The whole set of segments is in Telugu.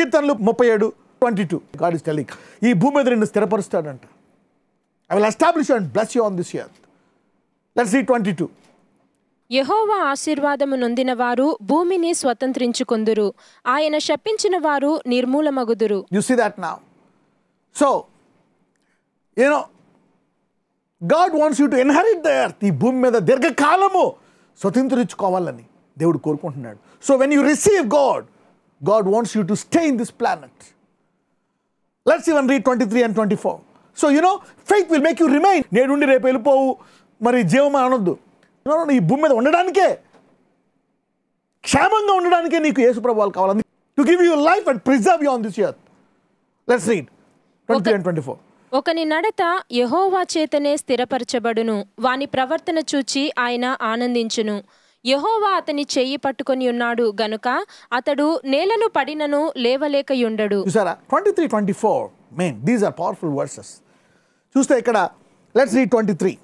కీర్తనలు 37:22 గాడ్ ఇస్ టెల్లింగ్ ఈ భూమి మీద నిన్ను స్థిరపరుస్తాడంట. I will establish you and bless you on this earth. Let's read 22. యెహోవా ఆశీర్వాదము నొందిన వారు భూమిని స్వతంత్రించుకొందురు, ఆయన శపించిన వారు నిర్మూలమగుదురు. You see that now? So, God wants you to inherit the earth. ఈ భూమి మీద దీర్ఘకాలము స్వతంత్రించుకోవాలని దేవుడు కోరుకుంటున్నాడు. So when you receive God, God wants you to stay in this planet. Let's even read 23 and 24. So faith will make you remain. నేడుండి రేపు వెళ్ళిపోవు, మరి జీవం అనొద్దు. ఈ భూమి మీద ఉండడానికే, క్షేమంగా ఉండడానికే నీకు యేసుప్రభువు వాళ్ళు కావాలి. To give you life and preserve you on this earth. Let's read 23 and 24. ఒకని నడత యెహోవా చేతనే స్థిరపరచబడును, వాని ప్రవర్తన చూచి ఆయన ఆనందించును. యెహోవా అతని చెయ్యి పట్టుకొని ఉన్నాడు గనుక అతడు నేలను పడినను లేవలేకయుండడు. చూసారా 23-24 main, these are powerful verses. చూస్తే ఇక్కడ let's read 23.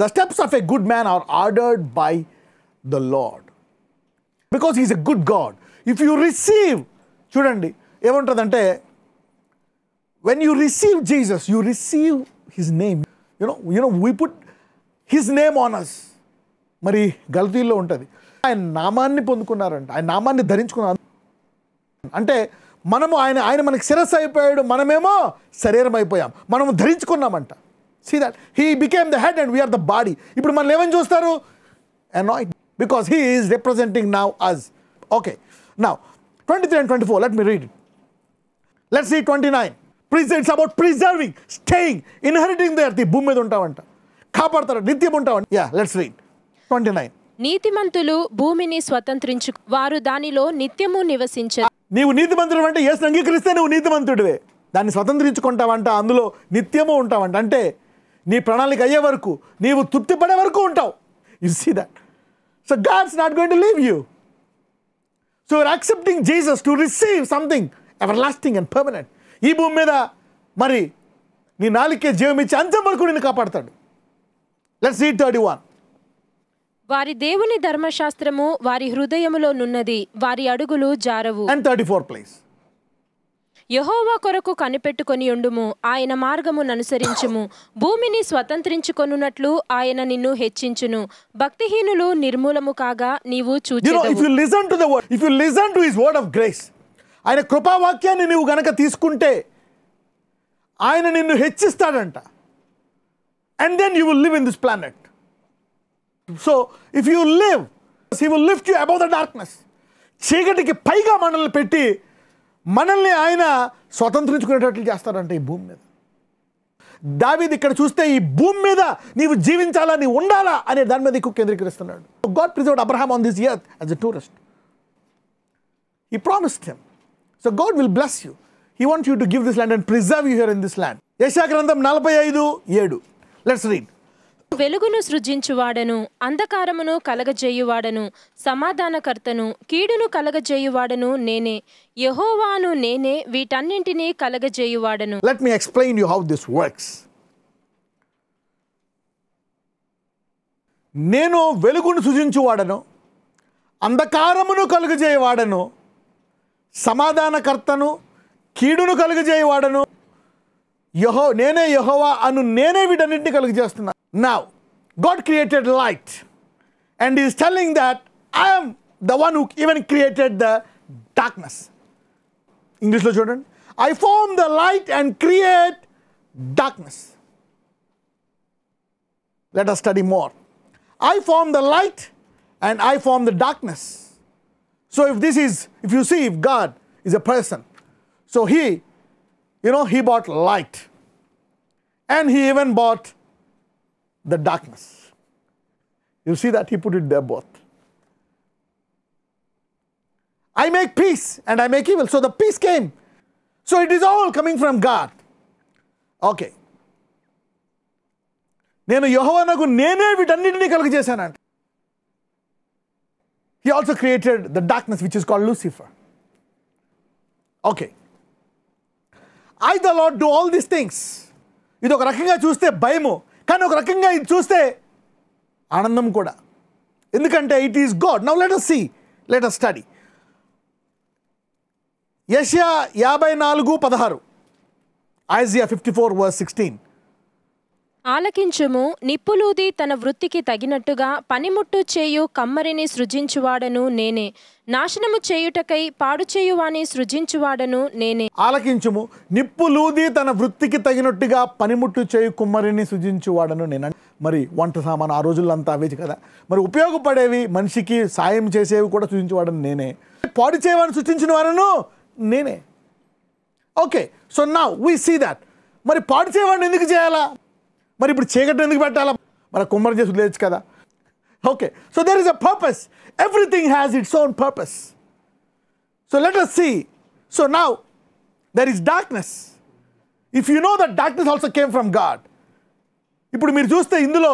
The steps of a good man are ordered by the Lord because he is a good God. If you receive, చూడండి ఏమంటుందంటే, when you receive Jesus, you receive his name. We put his name on us. మరి గలతీల్లో ఉంటుంది, ఆయన నామాన్ని పొందుకున్నారంట, ఆయన నామాన్ని ధరించుకున్నారు. అంటే మనము ఆయన మనకి శిరస్సు అయిపోయాడు, మనమేమో శరీరం అయిపోయాం, మనము ధరించుకున్నామంట. See that he became the head and we are the body. ఇప్పుడు మనం ఏమని చూస్తారు? Anointed, because he is representing now us. Okay, now 23 and 24, let me read it. Let's read 29. It's about preserving, staying, inheriting the earth. భూమి మీద ఉంటామంట, కాపాడతారు, నిత్యం ఉంటామంట. Yeah, let's read 29. నీతిమంతులు భూమిని స్వతంత్రించు, వారు దానిలో నిత్యము నివసించరు. నీవు నీతిమంతుడు అంటే యేసుని అంగీకరిస్తే నువ్వు నీతిమంతుడివే, దాన్ని స్వతంత్రించుకుంటావంట, అందులో నిత్యము ఉంటావంట. అంటే నీ ప్రణాళిక అయ్యే వరకు, నీవు తృప్తి పడే వరకు ఉంటావు. You see that? So God's not going to leave you. So you're accepting Jesus to receive something everlasting and permanent. ఈ భూమి మీద మరి నీ నాలికే జీవం ఇచ్చి అంతం వరకు నిన్ను కాపాడతాడు. Let's read 31. వారి దేవుని ధర్మశాస్త్రము వారి హృదయములో నున్నది, వారి అడుగులు జారవు. And 34 please. యెహోవా కొరకు కనిపెట్టుకొని ఉండుము, ఆయన మార్గమును అనుసరించుము, భూమిని స్వతంత్రించుకొనున్నట్లు ఆయన నిన్ను హెచ్చించును. భక్తిహీనులు నిర్మూలము కాగా నీవు చూచెదవు. If you listen to the word, if you listen to his word of grace, ఆయన కృపావాక్యాన్ని నీవు గనక తీసుకుంటే ఆయన నిన్ను హెచ్చిస్తాడంట. And then you will live in this planet. So if you live, he will lift you above the darkness. చీకటికి పైగా మనల్ని పెట్టి మనల్ని ఆయన స్వతంత్రించుకునేటట్లు చేస్తాడంట ఈ భూమి మీద. దావీదు ఇక్కడ చూస్తే ఈ భూమి మీద నీవు జీవించాలా, నీవు ఉండాలా అనే దాని మీద ఎక్కువ కేంద్రీకరిస్తున్నాడు. God preserved Abraham on this earth as a tourist. He promised him. So God will bless you. He wants you to give this land and preserve you here in this land. యెషయా గ్రంథం 45:7. Let's read. వెలుగును సృజించువాడను, అంధకారమును కలగజేయువాడను, సమాధానకర్తను, కీడును కలగజేయువాడను నేనే, యెహోవాను నేనే, వీటన్నింటినీ కలగజేయువాడను. Let me explain you how this works. నేను వెలుగును సృజించువాడను, అంధకారమును కలుగజేయవాడను, సమాధానకర్తను, కీడును కలుగజేయవాడను, నేనే యెహోవా అను నేనే వీటన్నింటినీ కలుగజేస్తున్నా. Now, God created light and he is telling that I am the one who even created the darkness. English lo chudandi, I form the light and create darkness. Let us study more. I form the light and I form the darkness. So if you see, if God is a person, so he bought light and he even bought the darkness. You see that he put it there both. I make peace and I make evil. So the peace came. So it is all coming from God. Okay. నేను యెహోవానకు నేనే వీటన్నిటినీ కలుగజేశానంట. He also created the darkness which is called Lucifer. Okay. I the Lord do all these things. ఇది ఒక రకంగా చూస్తే భయము, కానీ ఒక రకంగా ఇది చూస్తే ఆనందం కూడా. ఎందుకంటే it is God. Now let us see, let us study. యెషయా 54:16. Isaiah 54:16. ఆలకించుము, నిప్పులూది తన వృత్తికి తగినట్టుగా పనిముట్టు చేయు కమ్మరిని సృజించువాడను నేనే, నాశనము చేయుటకై పాడు చేయువాని సృజించువాడను నేనే. ఆలకించుము, నిప్పులూది తన వృత్తికి తగినట్టుగా పనిముట్టు చేయు కుమ్మరిని సృజించువాడను నేను. మరి వంట సామాను ఆ రోజుల్లో అంతా అవేది కదా, మరి ఉపయోగపడేవి మనిషికి సాయం చేసేవి కూడా సృజించువాడను నేనే, పాడు చేయవాడిని సృష్టించిన వాడను నేనే. Okay, so now we see that. మరి పాడు చేయవాడిని ఎందుకు చేయాలా? మరి ఇప్పుడు చీకటిని ఎందుకు పెట్టాలా? మరి కుమ్మరి చేసి వదిలేయచ్చు కదా. Okay, so there is a purpose. Everything has its own purpose. So let us see. So now there is darkness. If you know that darkness also came from God. ఇప్పుడు మీరు చూస్తే ఇందులో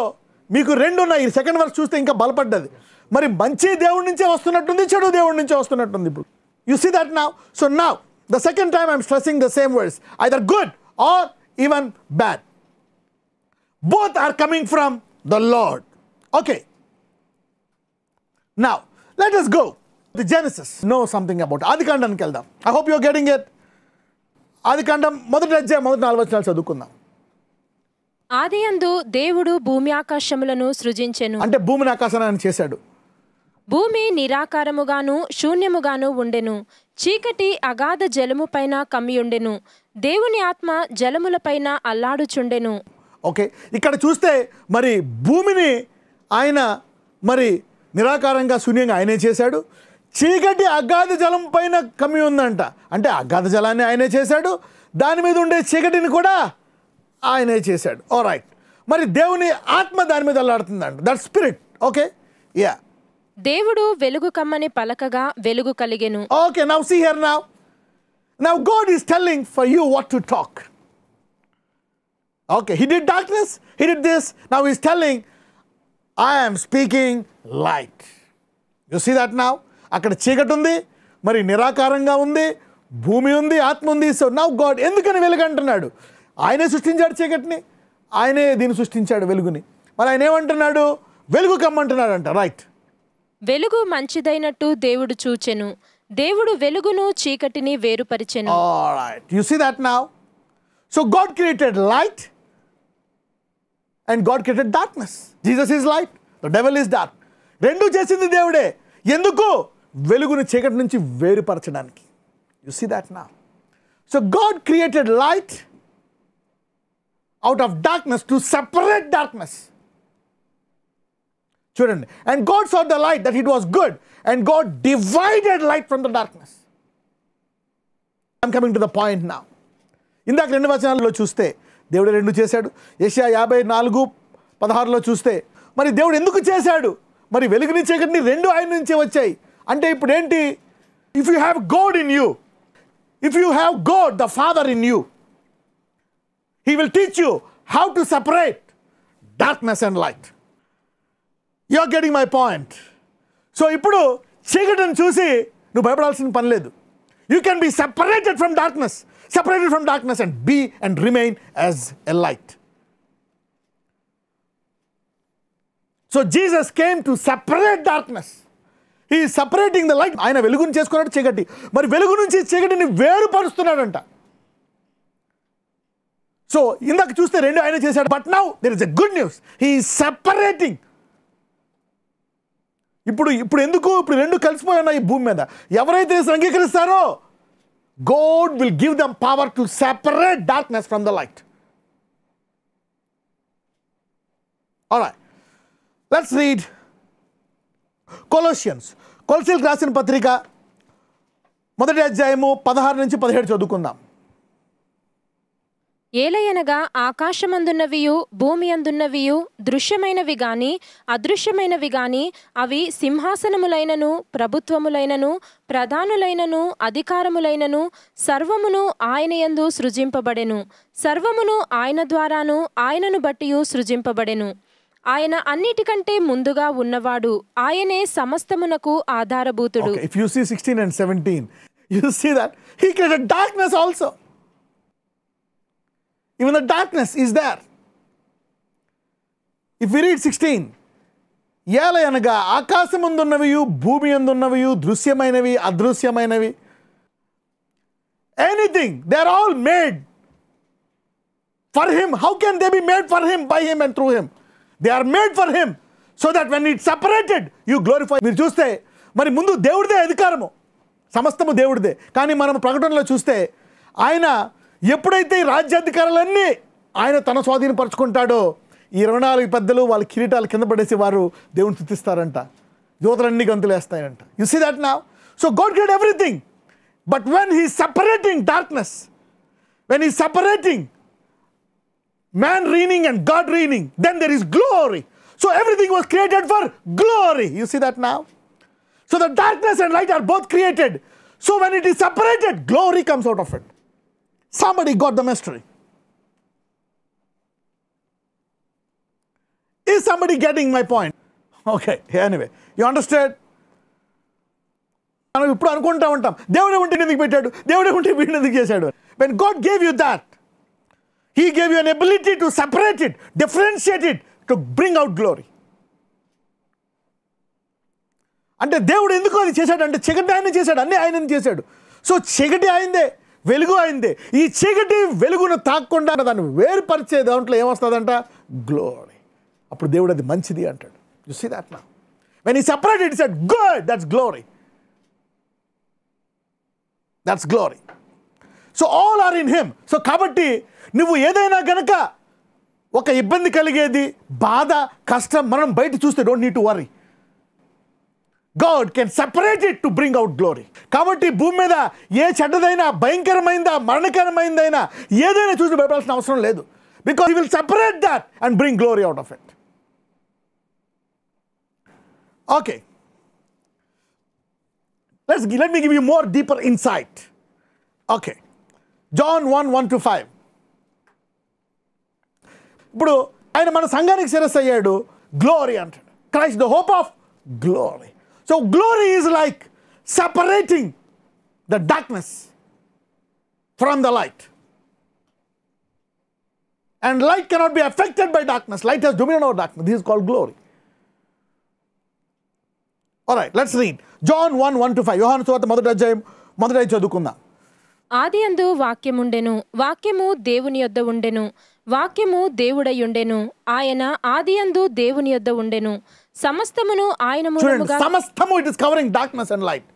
మీకు రెండు ఉన్నాయి. సెకండ్ వర్స్ చూస్తే ఇంకా బలపడ్డది. మరి మంచి దేవుడి నుంచే వస్తున్నట్టుంది, చెడు దేవుడి నుంచే వస్తున్నట్టుంది. ఇప్పుడు you see that now. So now the second time I'm stressing the same words, either good or even bad. Both are coming from the Lord. Okay. Now, let us go to Genesis. Know something about Adikandam ki veldam. I hope you are getting it. Adikandam మొదటి అధ్యాయం మొదటి 4 వచనాలు చదువుకుందాం. ఆదియందు దేవుడు భూమి ఆకాశములను సృజించెను. అంటే భూమిని ఆకాశాన్ని ఆయన చేశాడు. భూమి నిరాకారముగాను శూన్యముగాను ఉండెను, చీకటి అగాధ జలము పైన కమ్మియుండెను, దేవుని ఆత్మ జలముల పైన అల్లాడుచుండెను. ఓకే, ఇక్కడ చూస్తే మరి భూమిని ఆయన మరి నిరాకారంగా శూన్యంగా ఆయనే చేశాడు. చీకటి అగాధ జలం పైన కమ్మి ఉందంట, అంటే అగాధ జలాన్ని ఆయనే చేశాడు, దాని మీద ఉండే చీకటిని కూడా ఆయనే చేశాడు. ఆల్రైట్, మరి దేవుని ఆత్మ దాని మీద అల్లాడుతుందంట, దట్ స్పిరిట్. Okay, yeah. దేవుడు వెలుగు కమ్మని పలకగా వెలుగు కలిగెను. Okay, now see here. Now God is telling for you what to talk. Okay, he did darkness, he did this. Now he's telling, I am speaking light. You see that now? అక్కడ చీకటి ఉంది, మరి నిరాకారంగా ఉంది, భూమి ఉంది, ఆత్మ ఉంది. సో నౌ గాడ్ ఎందుకని వెలుగు అంటున్నాడు? ఆయనే సృష్టించాడు చీకటిని, ఆయనే దీన్ని సృష్టించాడు వెలుగుని. మరి ఆయన ఏమంటున్నాడు? వెలుగు కమ్మంటున్నాడు అంట. రైట్. వెలుగు మంచిదైనట్టు దేవుడు చూచెను, దేవుడు వెలుగును చీకటిని వేరుపరిచెను. Alright, you see that now? So God created light and God created darkness. Jesus is light, the devil is dark. రెండు చేసింది దేవుడే. ఎందుకు? వెలుగుని చీకటి నుంచి వేరుపరచడానికి. You see that now? So God created light out of darkness to separate darkness. చూడండి, and God saw the light that it was good, and God divided light from the darkness. I'm coming to the point now. ఇందాక 2 వచనాల్లో చూస్తే దేవుడు రెండు చేశాడు. యెషయా 54:16 చూస్తే మరి దేవుడు ఎందుకు చేశాడు? మరి వెలుగుని చీకటిని రెండు ఆయన నుంచే వచ్చాయి. అంటే ఇప్పుడు ఏంటి? If you have God in you, if you have God the father in you, he will teach you how to separate darkness and light. You are getting my point. So ఇప్పుడు చీకటిని చూసి నువ్వు భయపడాల్సిన పని లేదు. You can be separated from darkness, separated from darkness and be and remain as a light. So Jesus came to separate darkness. He is separating the light. ఆయన వెలుగుని చేసుకున్నాడు చీకటి, మరి వెలుగు నుంచి చీకటిని వేరుపరుస్తున్నాడంట. సో ఇందాక చూస్తే రెండు ఆయన చేశాడు, but now there is a good news. He is separating. ఇప్పుడు ఎందుకు? ఇప్పుడు రెండు కలిసిపోయి ఉన్నాయి ఈ భూమి మీద. ఎవరైతే అంగీకరిస్తారో God will give them power to separate darkness from the light. All right. Let's read Colossians. కొలస్సీయులకు రాసిన పత్రిక మొదటి అధ్యాయము 16-17 చదువుకుందాం. ఏలయనగా ఆకాశమందున్నవియు భూమి అందున్నవియు దృశ్యమైనవి గాని అదృశ్యమైనవి గాని అవి సింహాసనములైనను ప్రభుత్వములైనను ప్రధానులైనను అధికారములైనను సర్వమును ఆయన యందు సృజింపబడెను, సర్వమును ఆయన ద్వారాను ఆయనను బట్టియు సృజింపబడెను. ఆయన అన్నిటికంటే ముందుగా ఉన్నవాడు, ఆయనే సమస్తమునకు ఆధారభూతుడు. Okay, if you see 16 and 17, you see that he created darkness also. Even the darkness is there. If we read 16, ఏలయనగా ఆకాశమందున్నవియు భూమి అందున్నవియు దృశ్యమైనవి అదృశ్యమైనవి anything. They are all made for him. How can they be made for him, by him and through him? They are made for him so that when it's separated, you glorify. మీరు చూస్తే మరి ముందు దేవుడిదే అధికారము, సమస్తము దేవుడిదే. కానీ మనం ప్రకటనలో చూస్తే ఆయన ఎప్పుడైతే ఈ రాజ్యాధికారాలన్నీ ఆయన తన స్వాధీనపరచుకుంటాడో, ఈ 24 పెద్దలు వాళ్ళ కిరీటాలు కింద పడేసి వారు దేవుని స్తుతిస్తారంట, జ్యోతులన్నీ గంతులు వేస్తాయంట. You see that now? So God created everything, but when he separating darkness, when he separating man reigning and God reigning, then there is glory. So everything was created for glory. You see that now? So the darkness and light are both created. So when it is separated, glory comes out of it. Somebody got the mystery. Is somebody getting my point? Okay, anyway, you understood? మనం ఇప్పుడు అనుకుంటా ఉంటాం, దేవుడే ఉంటే ఎందుకు పెట్టాడు, దేవుడే ఉంటే వీడిని ఎందుకు చేశాడు. When God gave you that, He gave you an ability to separate it, differentiate it, to bring out glory. అంటే దేవుడు ఎందుకు అది చేశాడు అంటే, చీకటి ఆయన చేశాడు, అన్నీ ఆయన చేశాడు. సో చీకటి ఆయనదే, వెలుగు ఆయనదే. ఈ చీకటి వెలుగును తాకకుండా దాన్ని వేరుపరిచే దాంట్లో ఏమొస్తుందంట, గ్లోరీ. అప్పుడు దేవుడు అది మంచిది అంటాడు. You see that now? When he separated, he said good, that's glory, that's glory. So all are in him. So కాబట్టి నువ్వు ఏదైనా గనక ఒక ఇబ్బంది కలిగేది, బాధ, కష్టం మనం బయట చూస్తే don't need to worry. God can separate it to bring out glory. కాబట్టి భూమి మీద ఏ చెడ్డదైనా, భయంకరమైందా, మరణకరమైందైనా ఏదైనా చూసి భయపడాల్సిన అవసరం లేదు. Because he will separate that and bring glory out of it. Okay, let me give you more deeper insight. Okay, John 1:1-5. ఇప్పుడు ఆయన మన సంఘానికి శిరస్సు అయ్యాడు, గ్లోరీ అంటాడు. Christ the hope of glory. So glory is like separating the darkness from the light. And light cannot be affected by darkness. Light has dominion over darkness. This is called glory. Alright, let's read John 1:1-5. యోహాను సువార్త 1వ అధ్యాయం 1వ చదువుకుందాం. ఆదియందు వాక్యముండెను, వాక్యము దేవుని యొద్ద ఉండెను, వాక్యము దేవుడై ఉండెను, ఆయన ఆదియందు దేవుని యొద్ద ఉండెను, సమస్తమును ఆయన మూలముగా. సమస్తము, it is covering darkness and light.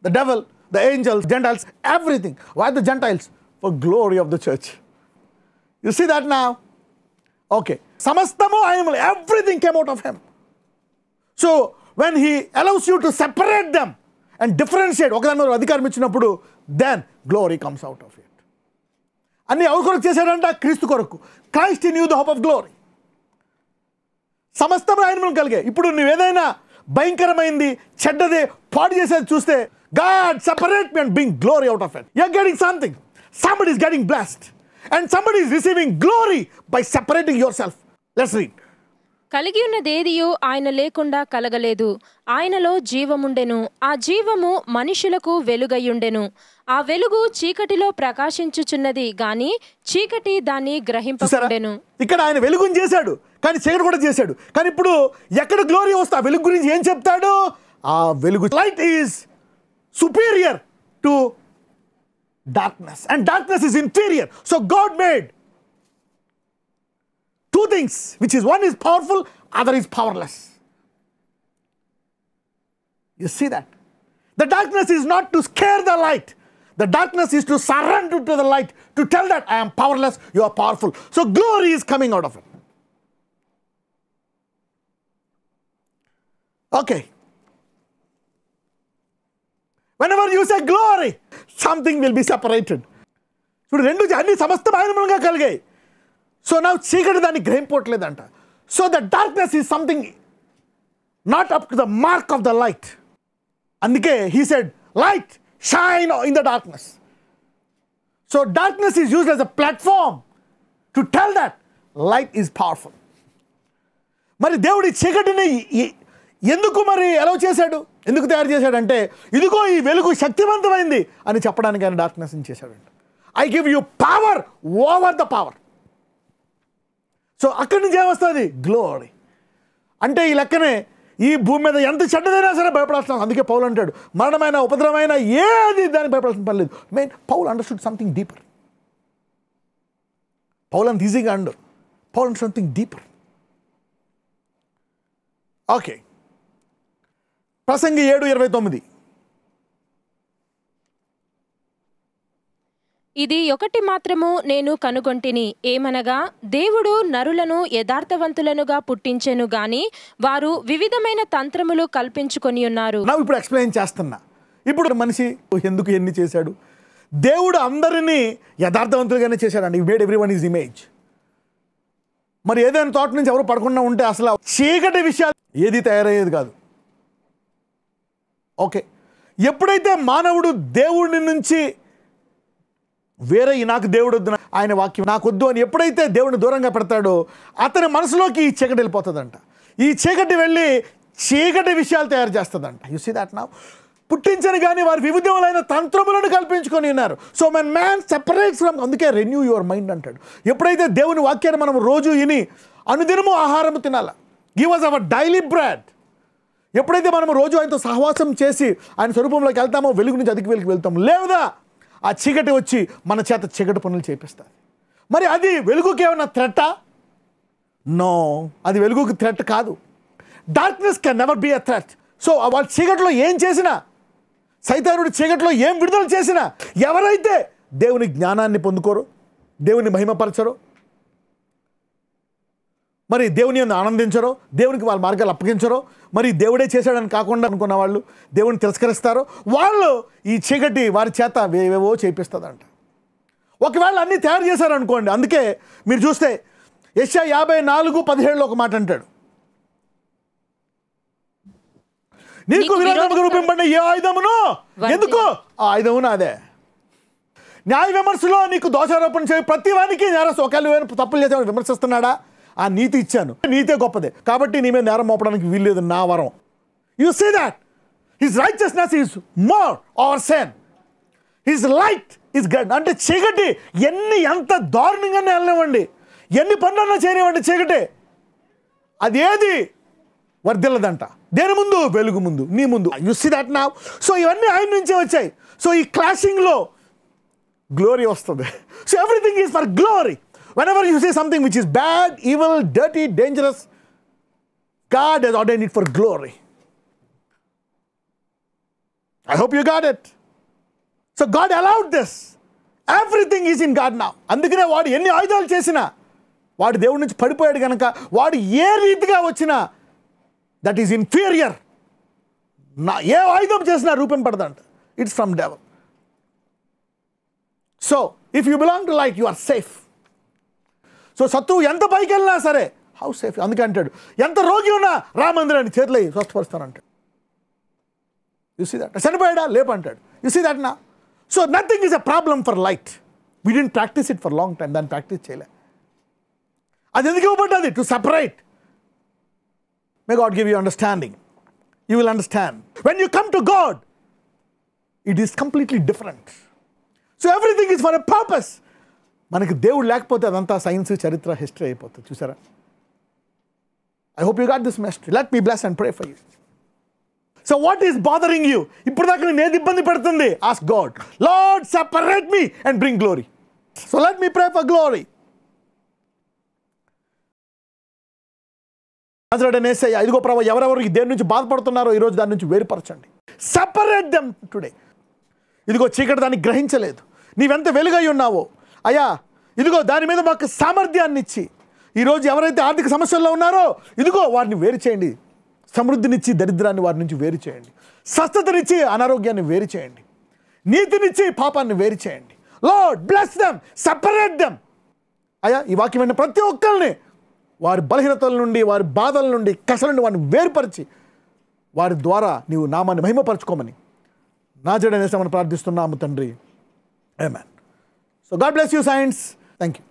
The devil, the angels, Gentiles, everything. Why the Gentiles? For glory of the church. You see that now? Okay. Samastamu ayanamulo, everything came out of him. So when he allows you to separate them and differentiate, ఒకదాని మీద అధికారం ఇచ్చినప్పుడు, then glory comes out of it. అన్ని ఎవరి కొరకు చేశాడంట? క్రీస్తు కొరకు. Christ in you the hope of glory. సమస్తం ఆయన మనం కలిగే. ఇప్పుడు నువ్వు ఏదైనా భయంకరమైంది, చెడ్డదే, పాడు చేసేది చూస్తే, God separate me and bring glory out of it. You're getting something. Somebody is getting blessed. And somebody is receiving glory by separating yourself. Let's read. కలిగి ఉన్నదేదియు ఆయన లేకుండా కలగలేదు. ఆయనలో జీవముండెను, ఆ జీవము మనుషులకు వెలుగయ్యుండెను. ఆ వెలుగు చీకటిలో ప్రకాశించుచున్నది గాని చీకటి దాన్ని గ్రహింపకుండెను. ఇక్కడ ఆయన వెలుగుని చేశాడు, కానీ చీకటి కూడా చేశాడు. కానీ ఇప్పుడు ఎక్కడ గ్లోరీ వస్తే ఆ వెలుగు గురించి ఏం చెప్తాడు? ఆ వెలుగు, light is superior to darkness and darkness is inferior. So God made two things, which is one is powerful, other is powerless. You see that? The darkness is not to scare the light. The darkness is to surrender to the light, to tell that I am powerless, you are powerful. So glory is coming out of it. Okay. Whenever you say glory, something will be separated. So rendu anni samastam ayanamuలుగా కలిగాయి. సో నా చీకటి దాన్ని గ్రహింపట్లేదంట. So the darkness is something not up to the mark of the light. అందుకే he said light shine in the darkness. So darkness is used as a platform to tell that light is powerful. మరి దేవుడి చీకటిని ఎందుకు మరి ఎలా చేశాడు, ఎందుకు తయారు చేశాడంటే, ఇదిగో ఈ వెలుగు శక్తివంతమైంది అని చెప్పడానికి ఆయన డార్క్నెస్ని చేశాడంట. I give you power over the power. So అక్కడి నుంచి ఏమొస్తుంది? గ్లోరీ. అంటే ఈ లెక్కనే ఈ భూమి మీద ఎంత చెడ్డదైనా సరే భయపడాల్సిన. అందుకే పౌలు అంటాడు, మరణమైన ఉపద్రవమైన ఏది దానికి భయపడాల్సిన పని లేదు. Main Paul understood something deeper. Paul అంత ఈజీగా under. Paul under something deeper. Okay, ప్రసంగి 7:29. ఇది ఒకటి మాత్రము నేను కనుగొంటిని, ఏమనగా దేవుడు నరులను యథార్థవంతులనుగా పుట్టించెను గాని వారు వివిధమైన తంత్రములు కల్పించుకొని ఉన్నారు. నా ఇప్పుడు ఎక్స్ప్లెయిన్ చేస్తున్నా. ఇప్పుడు మనిషి ఎందుకు ఎన్ని చేశాడు? దేవుడు అందరినీ యథార్థవంతులుగానే చేశాడండి. Made everyone is image. మరి ఏదైనా తోట నుంచి ఎవరు పడకుండా ఉంటే అసలు చీకటి విషయాలు ఏది తయారయ్యేది కాదు. ఓకే, ఎప్పుడైతే మానవుడు దేవుడి నుంచి వేరే నాకు దేవుడు వద్దు, ఆయన వాక్యం నాకు వద్దు అని ఎప్పుడైతే దేవుడిని దూరంగా పెడతాడో అతని మనసులోకి ఈ చీకటి వెళ్ళిపోతుందంట. ఈ చీకటి వెళ్ళి చీకటి విషయాలు తయారు చేస్తుందంట. You see that now. పుట్టించని కానీ వారు వివిధములైన తంత్రములను కల్పించుకొని ఉన్నారు. So men man separates from, అందుకే రెన్యూ యువర్ మైండ్ అంటాడు. ఎప్పుడైతే దేవుని వాక్యాన్ని మనం రోజు విని అనుదినము ఆహారము తినాలా, give us our daily bread. ఎప్పుడైతే మనం రోజు ఆయనతో సహవాసం చేసి ఆయన స్వరూపంలోకి వెళ్తామో వెలుగు నుంచి అధిక వెలుగుకి వెళ్తాం. లేదా ఆ చీకటి వచ్చి మన చేత చీకటి పనులు చేపిస్తుంది. మరి అది వెలుగుకి ఏమైనా థ్రెట్టా? నో, అది వెలుగుకి థ్రెట్ కాదు. Darkness can never be a threat. So వాళ్ళ చీకటిలో ఏం చేసినా, సైతానుడు చీకటిలో ఏం విడుదల చేసినా, ఎవరైతే దేవుని జ్ఞానాన్ని పొందుకోరో, దేవుని మహిమపరచరో, మరి దేవుని ఆనందించరో, దేవునికి వాళ్ళ మార్గాలు అప్పగించరో, మరి దేవుడే చేశాడని కాకుండా అనుకున్న వాళ్ళు దేవుని తిరస్కరిస్తారో, వాళ్ళు ఈ చీకటి వారి చేత ఏవేవో చేపిస్తుందంట. ఒకవేళ అన్నీ తయారు చేశారనుకోండి. అందుకే మీరు చూస్తే యెషయా 54:17 ఒక మాట అంటాడు, నీకు విరోధముగా రూపింపబడిన ఏ ఆయుధమును ఎందుకు ఆ ఆయుధమును అదే. న్యాయ విమర్శలో నీకు దోషారోపణ చేయ ప్రతి వానికి నేరస్తు. ఒకవేళ తప్పులు చేసామని విమర్శిస్తున్నాడా? ఆ నీతి ఇచ్చాను, నీతే గొప్పదే కాబట్టి నీ మీద నేరం మోపడానికి వీల్లేదు, నా వరం. You see that his righteousness is more our sin, his light is good. అంటే చీకటి ఎంత దారుణంగానే వెళ్ళనివ్వండి, ఎన్ని పనులన్నా చేయనివ్వండి, చీకటి అదేది వర్ధిల్లదంట. దేని ముందు? వెలుగు ముందు, నీ ముందు. You see that now. So ఇవన్నీ ఆయన నుంచే వచ్చాయి. సో ఈ క్లాషింగ్లో గ్లోరీ వస్తుంది. So everything is for glory. Whenever you say something which is bad, evil, dirty, dangerous, God has ordained it for glory. I hope you got it. So God allowed this. Everything is in God now. అందుకనే వాడు ఎన్ని ఆయుధాలు చేసినా, వాడు దేవుడి నుంచి పడిపోయాడు కనుక వాడు ఏ రీతిగా వచ్చినా దట్ ఈస్ ఇన్ఫీరియర్. ఏ ఆయుధం చేసినా రూపం పడదంట. It's from devil. So if you belong to light, you are safe. So శత్రువు ఎంత పైకి వెళ్ళినా సరే హౌ సేఫ్. అందుకే అంటాడు, ఎంత రోగి ఉన్నా రా మందిరాన్ని చేతులు స్వస్థపరుస్తానంటాడు. You see that. చనిపోయాడా లేపంటాడు. యు సీ దట్ నా. So nothing is a problem for light. We didn't practice it for long time. దాన్ని ప్రాక్టీస్ చేయలే. అది ఎందుకు ఇవ్వబడ్డది? To separate. May God give you understanding. You will understand. When you come to God, it is completely different. So everything is for a purpose. మనకి దేవుడు లేకపోతే అదంతా సైన్స్, చరిత్ర, హిస్టరీ అయిపోతుంది. చూసారా? I hope you got this message. Let me bless and pray for you. So what is bothering you? ఇప్పుడు దాకా నేను ఏది ఇబ్బంది పెడుతుంది? Ask God, Lord separate me and bring glory. So let me pray for glory. Yesayya, ఇదిగో ప్రభువా, ఎవరెవరు ఈ దేని నుంచి బాధపడుతున్నారో ఈరోజు దాని నుంచి వేరుపరచండి. Separate them today. ఇదిగో చీకటి దాన్ని గ్రహించలేదు. నీవెంత వెలుగై ఉన్నావో అయ్యా, ఇదిగో దాని మీద మాకు సామర్థ్యాన్ని ఇచ్చి, ఈరోజు ఎవరైతే ఆర్థిక సమస్యల్లో ఉన్నారో ఇదిగో వారిని వేరు చేయండి. సమృద్ధినిచ్చి దరిద్రాన్ని వారి నుంచి వేరు చేయండి. స్వస్థతనిచ్చి అనారోగ్యాన్ని వేరు చేయండి. నీతినిచ్చి పాపాన్ని వేరు చేయండి. Lord bless them, separate them. అయ్యా, ఈ వాక్యం విన్న ప్రతి ఒక్కరిని వారి బలహీనతల నుండి, వారి బాధల నుండి, కష్టాల నుండి వారిని వేరుపరిచి వారి ద్వారా నీవు నామాన్ని మహిమపరచుకోమని నాజరేయుడైన యేసునామమున ప్రార్థిస్తున్నాము తండ్రి. ఆమేన్. So God bless you, saints. Thank you.